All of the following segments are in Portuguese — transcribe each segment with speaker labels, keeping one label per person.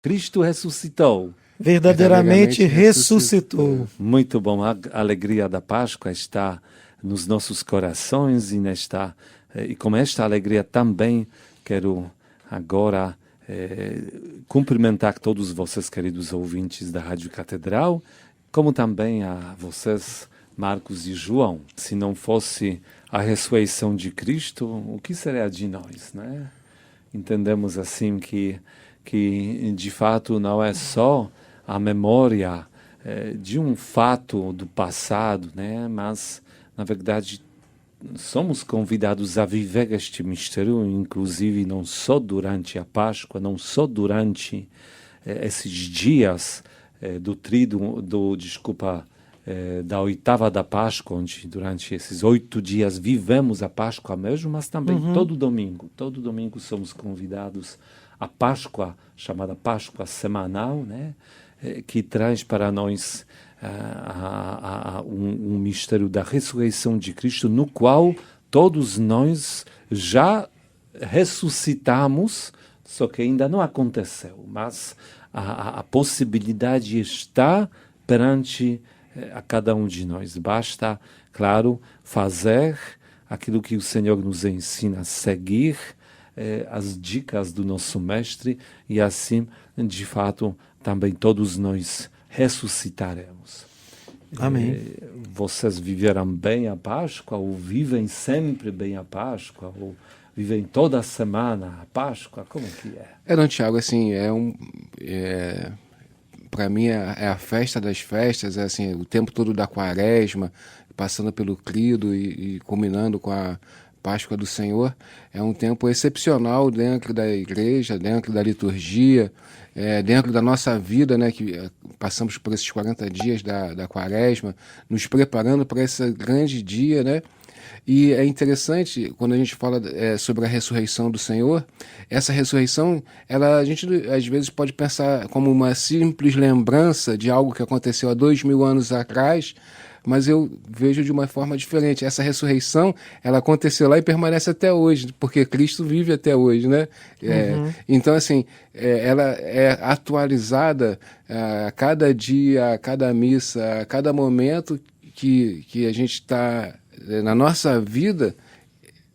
Speaker 1: Cristo ressuscitou.
Speaker 2: Verdadeiramente ressuscitou.
Speaker 1: Muito bom. A alegria da Páscoa está nos nossos corações e com esta alegria também quero agora cumprimentar todos vocês, queridos ouvintes da Rádio Catedral, como também a vocês, Marcos e João. Se não fosse a ressurreição de Cristo, o que seria de nós, né? Entendemos assim que de fato não é só a memória de um fato do passado, né? Mas, na verdade, somos convidados a viver este mistério, inclusive não só durante a Páscoa, não só durante esses dias da oitava da Páscoa, onde durante esses 8 dias vivemos a Páscoa mesmo, mas também todo domingo somos convidados à Páscoa, chamada Páscoa semanal, né? Que traz para nós um mistério da ressurreição de Cristo, no qual todos nós já ressuscitamos, só que ainda não aconteceu, mas a possibilidade está perante a cada um de nós. Basta, claro, fazer aquilo que o Senhor nos ensina, seguir as dicas do nosso Mestre, e assim, de fato, também todos nós ressuscitaremos.
Speaker 2: Amém.
Speaker 1: Vocês viveram bem a Páscoa, ou vivem sempre bem a Páscoa, ou vivem toda semana a Páscoa? Como que é?
Speaker 3: Não, Tiago, assim, para mim é a festa das festas, assim, o tempo todo da Quaresma, passando pelo Cristo e culminando com a Páscoa do Senhor. É um tempo excepcional dentro da igreja, dentro da liturgia, dentro da nossa vida, né, que passamos por esses 40 dias da Quaresma, nos preparando para esse grande dia, né? E é interessante, quando a gente fala sobre a ressurreição do Senhor, essa ressurreição, a gente às vezes pode pensar como uma simples lembrança de algo que aconteceu há 2000 anos atrás, mas eu vejo de uma forma diferente. Essa ressurreição, ela aconteceu lá e permanece até hoje, porque Cristo vive até hoje, né? Então, assim, ela é atualizada a cada dia, a cada missa, a cada momento que a gente está na nossa vida.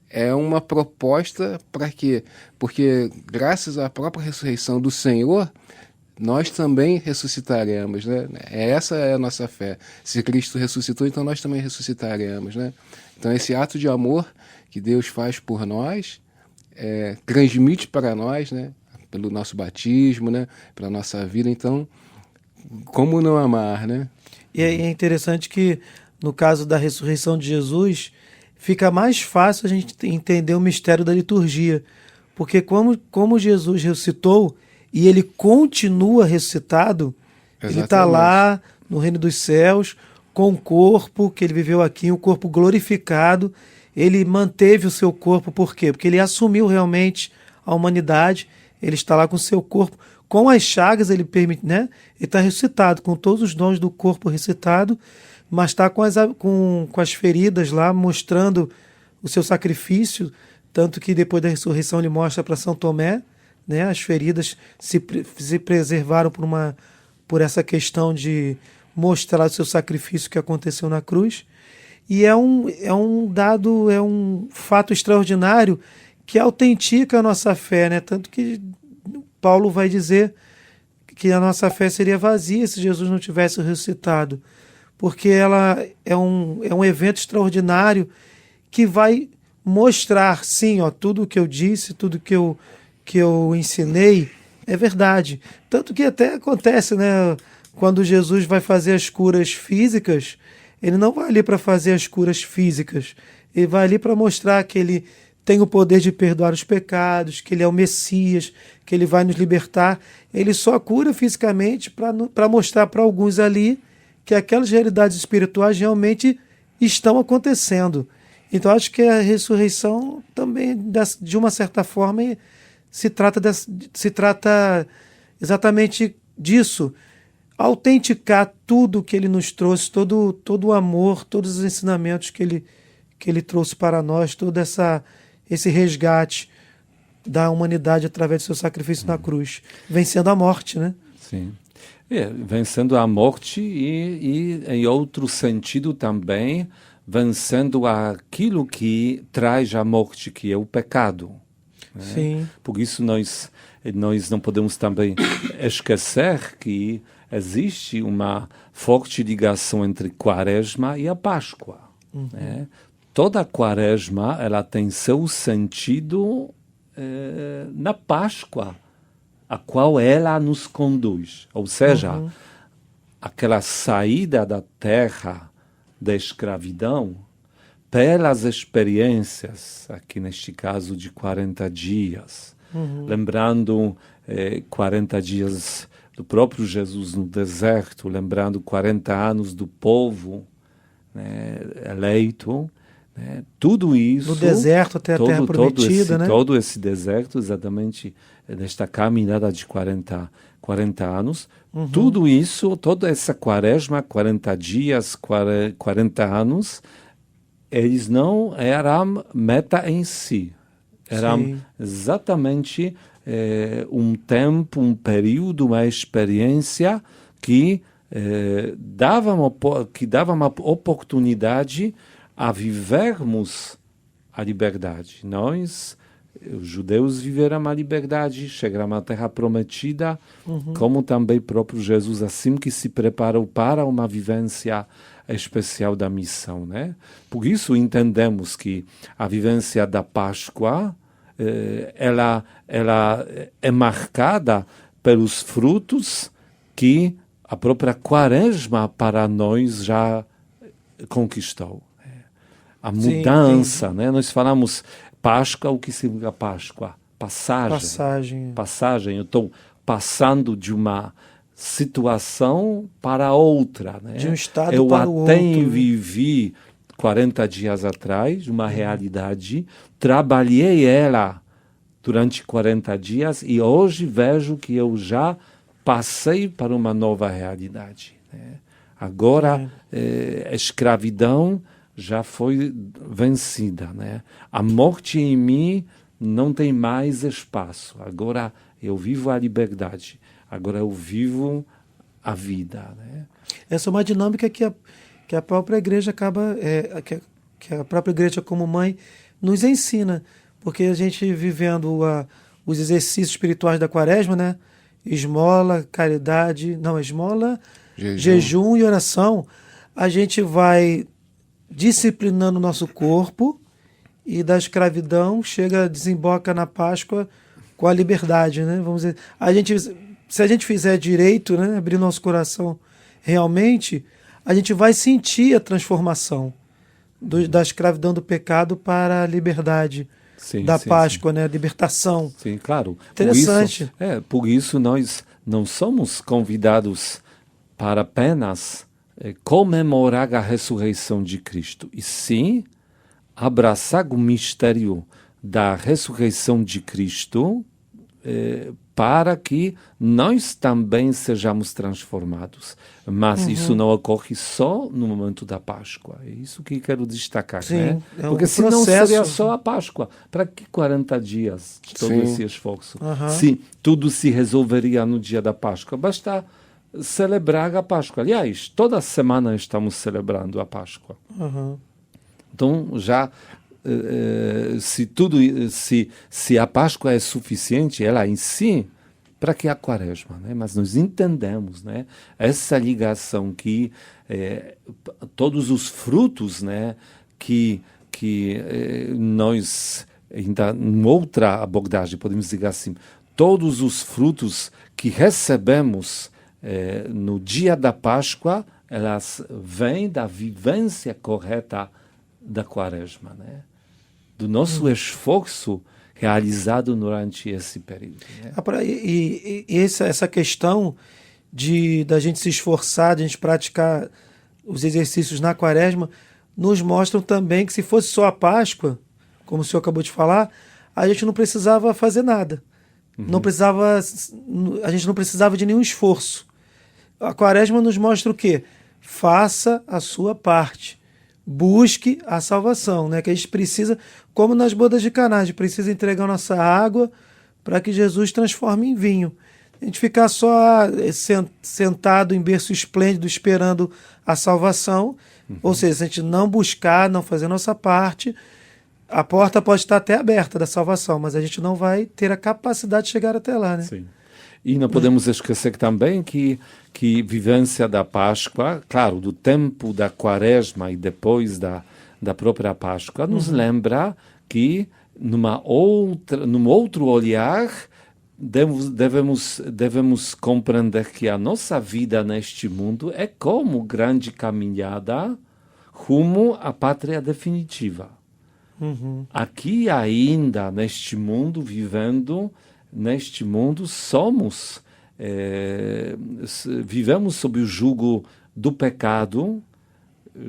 Speaker 3: É uma proposta para quê? Porque graças à própria ressurreição do Senhor, nós também ressuscitaremos, né? Essa é a nossa fé. Se Cristo ressuscitou, então nós também ressuscitaremos, né? Então esse ato de amor que Deus faz por nós, transmite para nós, né? Pelo nosso batismo, né? Pela nossa vida. Então, como não amar, né?
Speaker 2: E é interessante que, no caso da ressurreição de Jesus, fica mais fácil a gente entender o mistério da liturgia. Porque como Jesus ressuscitou e ele continua ressuscitado,
Speaker 3: Exatamente.
Speaker 2: Ele está lá no reino dos céus, com o corpo que ele viveu aqui, um corpo glorificado. Ele manteve o seu corpo, por quê? Porque ele assumiu realmente a humanidade, ele está lá com o seu corpo. Com as chagas, ele permite, né? Ele está ressuscitado, com todos os dons do corpo ressuscitado, mas está com as feridas lá, mostrando o seu sacrifício, tanto que depois da ressurreição ele mostra para São Tomé, né, as feridas se preservaram por essa questão de mostrar o seu sacrifício que aconteceu na cruz. E é um fato extraordinário que autentica a nossa fé, né? Tanto que Paulo vai dizer que a nossa fé seria vazia se Jesus não tivesse ressuscitado, porque ela é um evento extraordinário que vai mostrar, sim, ó, tudo o que eu disse, tudo que eu ensinei é verdade. Tanto que até acontece, né? Quando Jesus vai fazer as curas físicas, ele não vai ali para fazer as curas físicas. Ele vai ali para mostrar que ele tem o poder de perdoar os pecados, que ele é o Messias, que ele vai nos libertar. Ele só cura fisicamente para mostrar para alguns ali que aquelas realidades espirituais realmente estão acontecendo. Então, acho que a ressurreição também, de uma certa forma, se trata exatamente disso, autenticar tudo que ele nos trouxe, todo o amor, todos os ensinamentos que ele trouxe para nós, todo esse resgate da humanidade através do seu sacrifício na cruz, vencendo a morte, né?
Speaker 1: Sim. Vencendo a morte e, em outro sentido também, vencendo aquilo que traz a morte, que é o pecado. Né?
Speaker 2: Sim.
Speaker 1: Por isso nós não podemos também esquecer que existe uma forte ligação entre Quaresma e a Páscoa. Né? Toda Quaresma ela tem seu sentido na Páscoa, a qual ela nos conduz. Ou seja, aquela saída da terra da escravidão pelas experiências, aqui neste caso de 40 dias, lembrando 40 dias do próprio Jesus no deserto, lembrando 40 anos do povo, né, eleito, né, tudo isso...
Speaker 2: Do deserto até a terra prometida, né?
Speaker 1: Todo esse deserto, exatamente nesta caminhada de 40 anos, tudo isso, toda essa quaresma, 40 dias, 40 anos, eles não eram meta em si. Eram exatamente um tempo, um período, uma experiência que dava uma oportunidade a vivermos a liberdade. Nós, os judeus, viveram a liberdade, chegaram à terra prometida, como também próprio Jesus, assim que se preparou para uma vivência especial da missão, né? Por isso entendemos que a vivência da Páscoa ela é marcada pelos frutos que a própria Quaresma para nós já conquistou. A mudança, né? Nós falamos Páscoa, o que significa Páscoa? Passagem. Eu estou passando de uma situação para outra, né?
Speaker 2: De um estado
Speaker 1: eu
Speaker 2: para o outro.
Speaker 1: Eu até vivi 40 dias atrás uma realidade, trabalhei ela durante 40 dias e hoje vejo que eu já passei para uma nova realidade, né? Agora, a escravidão já foi vencida, né? A morte em mim não tem mais espaço. Agora eu vivo a liberdade. Agora eu vivo a vida, né?
Speaker 2: Essa é uma dinâmica que a própria igreja acaba, que a própria igreja como mãe nos ensina, porque a gente vivendo os exercícios espirituais da Quaresma, né? Esmola, caridade, jejum e oração, a gente vai disciplinando o nosso corpo e da escravidão desemboca na Páscoa com a liberdade, né? Vamos dizer, se a gente fizer direito, né, abrir nosso coração realmente, a gente vai sentir a transformação da escravidão do pecado para a liberdade da Páscoa, né? A libertação.
Speaker 1: Sim, claro.
Speaker 2: Interessante.
Speaker 1: Por isso nós não somos convidados para apenas comemorar a ressurreição de Cristo, e sim abraçar o mistério da ressurreição de Cristo para que nós também sejamos transformados. Mas isso não ocorre só no momento da Páscoa. É isso que quero destacar, né? Porque senão seria só a Páscoa. Para que 40 dias de todo esse esforço? Se tudo se resolveria no dia da Páscoa, basta celebrar a Páscoa. Aliás, toda semana estamos celebrando a Páscoa. Então, já se a Páscoa é suficiente, ela em si, para que a Quaresma, né? Mas nós entendemos, né, essa ligação que todos os frutos, né, que nós, ainda em outra abordagem, podemos dizer assim, todos os frutos que recebemos no dia da Páscoa, elas vêm da vivência correta da Quaresma, né? Do nosso esforço realizado durante esse período, né?
Speaker 2: E essa questão da gente se esforçar, de a gente praticar os exercícios na Quaresma, nos mostram também que se fosse só a Páscoa, como o senhor acabou de falar, a gente não precisava fazer nada. A gente não precisava de nenhum esforço. A Quaresma nos mostra o quê? Faça a sua parte. busque a salvação, né? Que a gente precisa, como nas bodas de Caná, a gente precisa entregar nossa água para que Jesus transforme em vinho. A gente ficar só sentado em berço esplêndido esperando a salvação, ou seja, se a gente não buscar, não fazer a nossa parte, a porta pode estar até aberta da salvação, mas a gente não vai ter a capacidade de chegar até lá, né?
Speaker 1: Sim. E não podemos esquecer também que vivência da Páscoa, claro, do tempo da Quaresma e depois da própria Páscoa, nos lembra que num outro olhar devemos compreender que a nossa vida neste mundo é como grande caminhada rumo à pátria definitiva. Aqui ainda, neste mundo, vivendo neste mundo, vivemos sob o jugo do pecado,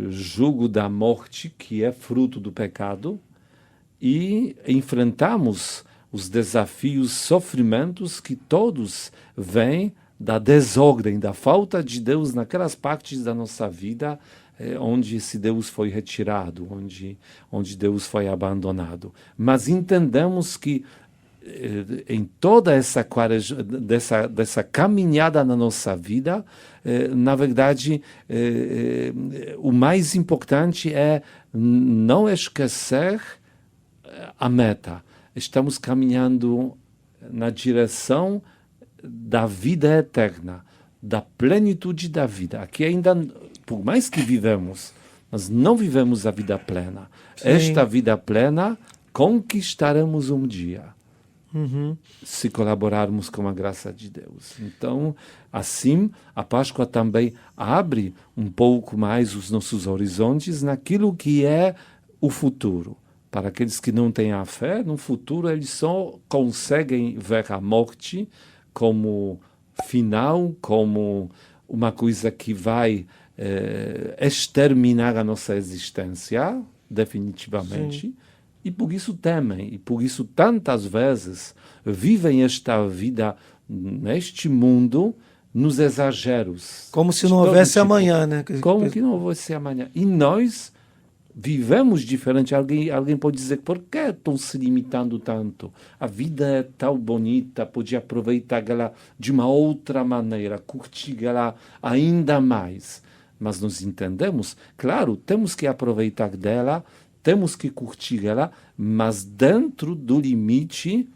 Speaker 1: jugo da morte, que é fruto do pecado, e enfrentamos os desafios, sofrimentos que todos vêm da desordem, da falta de Deus naquelas partes da nossa vida onde esse Deus foi retirado, onde Deus foi abandonado. Mas entendemos que em toda essa dessa caminhada na nossa vida, na verdade, o mais importante é não esquecer a meta. Estamos caminhando na direção da vida eterna, da plenitude da vida. Aqui ainda, por mais que vivemos, nós não vivemos a vida plena.
Speaker 2: Sim.
Speaker 1: Esta vida plena conquistaremos um dia. Se colaborarmos com a graça de Deus. Então, assim, a Páscoa também abre um pouco mais os nossos horizontes naquilo que é o futuro. Para aqueles que não têm a fé, no futuro eles só conseguem ver a morte como final, como uma coisa que vai exterminar a nossa existência, definitivamente. Sim. E por isso temem, e por isso tantas vezes vivem esta vida neste mundo nos exageros.
Speaker 2: Como se não houvesse amanhã, né?
Speaker 1: Como que não houvesse amanhã. E nós vivemos diferente. Alguém pode dizer, por que estão se limitando tanto? A vida é tão bonita, podia aproveitá-la de uma outra maneira, curti-la ainda mais. Mas nós entendemos, claro, temos que aproveitar dela, temos que curtir ela, mas dentro do limite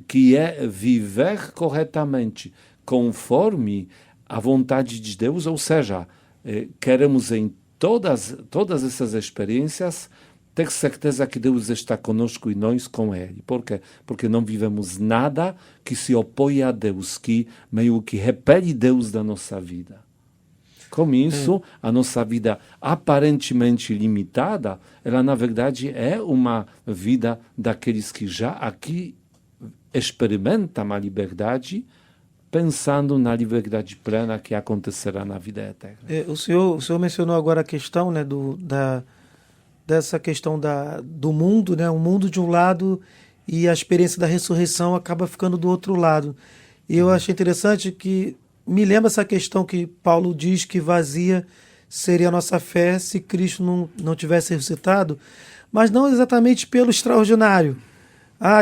Speaker 1: que é viver corretamente, conforme a vontade de Deus, ou seja, queremos em todas essas experiências ter certeza que Deus está conosco e nós com Ele. Por quê? Porque não vivemos nada que se opõe a Deus, que meio que repele Deus da nossa vida. Com isso, a nossa vida aparentemente limitada, ela na verdade é uma vida daqueles que já aqui experimentam a liberdade, pensando na liberdade plena que acontecerá na vida eterna.
Speaker 2: O senhor mencionou agora a questão, né, dessa questão do mundo, né, o mundo de um lado e a experiência da ressurreição acaba ficando do outro lado. E eu achei interessante que me lembra essa questão que Paulo diz que vazia seria a nossa fé se Cristo não tivesse ressuscitado, mas não exatamente pelo extraordinário.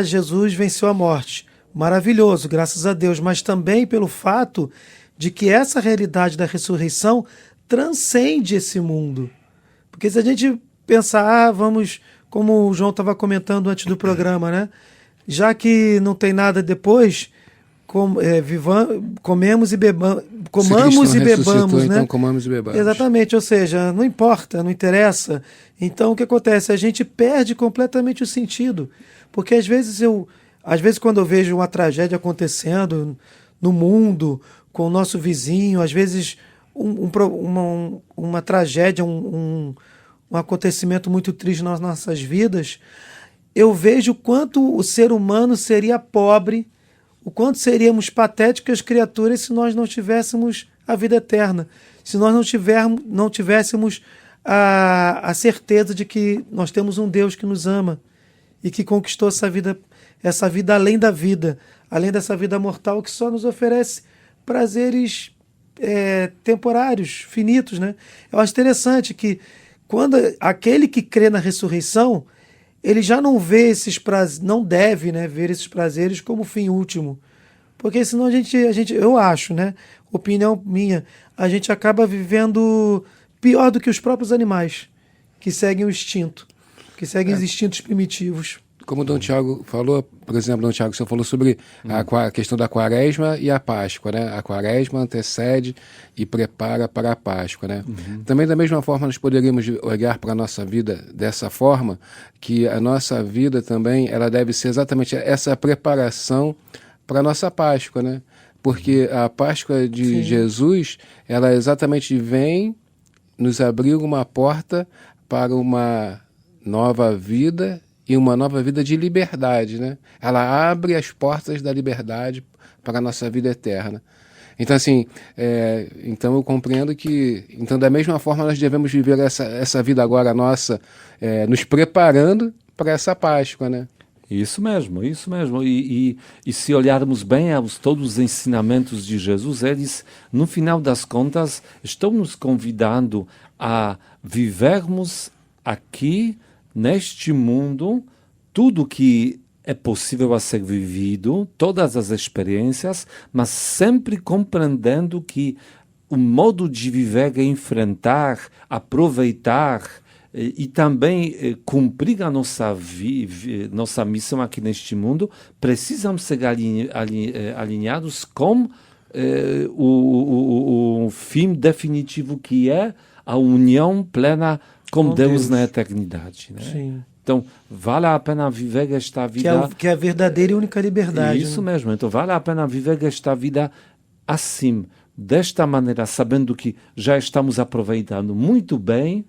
Speaker 2: Jesus venceu a morte. Maravilhoso, graças a Deus, mas também pelo fato de que essa realidade da ressurreição transcende esse mundo. Porque se a gente pensar, vamos, como o João estava comentando antes do programa, né? Já que não tem nada depois, comemos e bebamos, comamos e bebamos, né?
Speaker 3: Então comamos e bebamos.
Speaker 2: Exatamente, ou seja, não importa, não interessa. Então o que acontece? A gente perde completamente o sentido. Porque às vezes quando eu vejo uma tragédia acontecendo no mundo, com o nosso vizinho, às vezes uma tragédia, um acontecimento muito triste nas nossas vidas, eu vejo o quanto o ser humano seria pobre, o quanto seríamos patéticas criaturas se nós não tivéssemos a vida eterna, se nós não tivéssemos a certeza de que nós temos um Deus que nos ama e que conquistou essa vida além da vida, além dessa vida mortal que só nos oferece prazeres temporários, finitos, né? Eu acho interessante que quando aquele que crê na ressurreição, ele já não vê esses prazeres, não deve, né, ver esses prazeres como fim último. Porque senão eu acho, né, opinião minha, a gente acaba vivendo pior do que os próprios animais, que seguem o instinto, que seguem os instintos primitivos.
Speaker 3: Como o Dom Tiago falou, por exemplo, Dom Tiago, você falou sobre a questão da quaresma e a Páscoa, né? A quaresma antecede e prepara para a Páscoa, né? Também da mesma forma nós poderíamos olhar para a nossa vida dessa forma, que a nossa vida também ela deve ser exatamente essa preparação para a nossa Páscoa, né? Porque a Páscoa de Jesus, ela exatamente vem nos abrir uma porta para uma nova vida e uma nova vida de liberdade, né? Ela abre as portas da liberdade para a nossa vida eterna. Então, assim, então eu compreendo que, então da mesma forma nós devemos viver essa vida agora nossa, nos preparando para essa Páscoa, né?
Speaker 1: Isso mesmo, isso mesmo. E se olharmos bem todos os ensinamentos de Jesus, eles, no final das contas, estão nos convidando a vivermos aqui, neste mundo, tudo que é possível a ser vivido, todas as experiências, mas sempre compreendendo que o modo de viver é enfrentar, aproveitar e também cumprir a nossa missão aqui neste mundo, precisamos ser alinhados com o fim definitivo que é a união plena com Deus na eternidade. Né?
Speaker 2: Sim.
Speaker 1: Então, vale a pena viver esta vida...
Speaker 2: Que é a verdadeira e única liberdade.
Speaker 1: Isso
Speaker 2: né?
Speaker 1: mesmo. Então, vale a pena viver esta vida assim, desta maneira, sabendo que já estamos aproveitando muito bem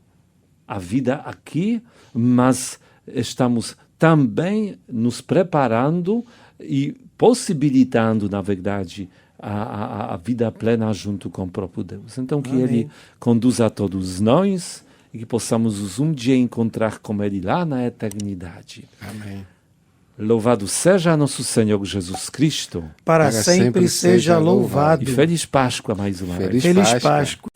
Speaker 1: a vida aqui, mas estamos também nos preparando e possibilitando, na verdade, a vida plena junto com o próprio Deus. Então, que
Speaker 2: Amém.
Speaker 1: Ele conduza a todos nós e que possamos um dia encontrar com Ele lá na eternidade.
Speaker 3: Amém.
Speaker 1: Louvado seja nosso Senhor Jesus Cristo.
Speaker 2: Para sempre seja louvado.
Speaker 1: E feliz Páscoa mais uma vez.
Speaker 3: Feliz
Speaker 2: Páscoa.